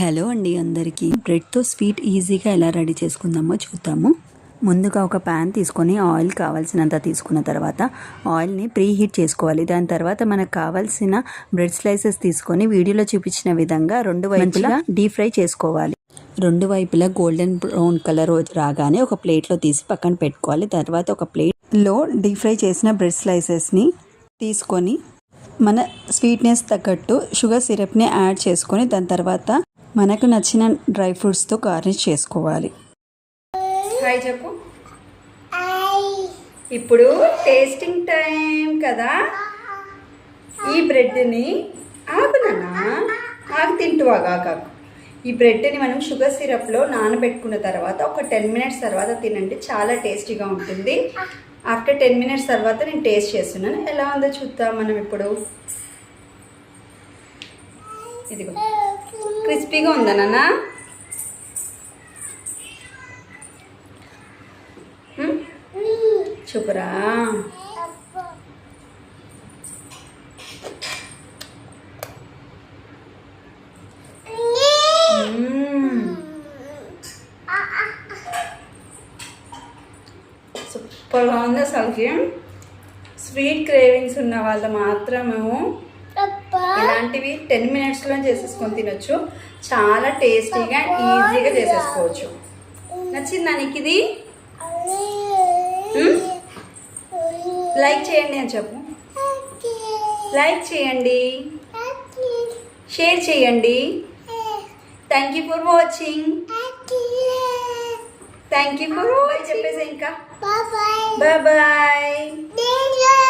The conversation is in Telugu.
హలో అండి అందరికీ. బ్రెడ్తో స్వీట్ ఈజీగా ఎలా రెడీ చేసుకుందామో చూద్దాము. ముందుగా ఒక ప్యాన్ తీసుకొని ఆయిల్ కావాల్సినంత తీసుకున్న తర్వాత ఆయిల్ని ప్రీ హీట్ చేసుకోవాలి. దాని తర్వాత మనకు కావాల్సిన బ్రెడ్ స్లైసెస్ తీసుకొని వీడియోలో చూపించిన విధంగా రెండు వైపులా డీప్ ఫ్రై చేసుకోవాలి. రెండు వైపులా గోల్డెన్ బ్రౌన్ కలర్ రాగానే ఒక ప్లేట్లో తీసి పక్కన పెట్టుకోవాలి. తర్వాత ఒక ప్లేట్లో డీప్ ఫ్రై చేసిన బ్రెడ్ స్లైసెస్ని తీసుకొని మన స్వీట్నెస్ తగ్గట్టు షుగర్ సిరప్ని యాడ్ చేసుకొని దాని తర్వాత మనకు నచ్చిన డ్రై ఫ్రూట్స్తో గార్నిష్ చేసుకోవాలి. హాయ్ చెప్పు. ఇప్పుడు టేస్టింగ్ టైం కదా. ఈ బ్రెడ్ని ఆకు తింటువాగా కాకు. ఈ బ్రెడ్ని మనం షుగర్ సిరప్లో నానబెట్టుకున్న తర్వాత ఒక 10 మినిట్స్ తర్వాత తినండి, చాలా టేస్టీగా ఉంటుంది. ఆఫ్టర్ 10 మినిట్స్ తర్వాత నేను టేస్ట్ చేస్తున్నాను, ఎలా ఉందో చూద్దాం మనం ఇప్పుడు. ఇదిగో క్రిస్పీగా ఉందా నాన్న? చూపురా. సూపర్గా ఉంది అసలుకి. స్వీట్ క్రేవింగ్స్ ఉన్న వాళ్ళు మాత్రము ఇలాంటివి 10 మినిట్స్లో చేసేసుకొని తినొచ్చు. చాలా టేస్టీగా ఈజీగా చేసేసుకోవచ్చు. నచ్చిందా నీకు ఇది? లైక్ చేయండి అని చెప్పు. లైక్ చేయండి, షేర్ చేయండి. Thank you for watching. Thank you for watching చెప్పేసి ఇంకా బాయ్ బాయ్.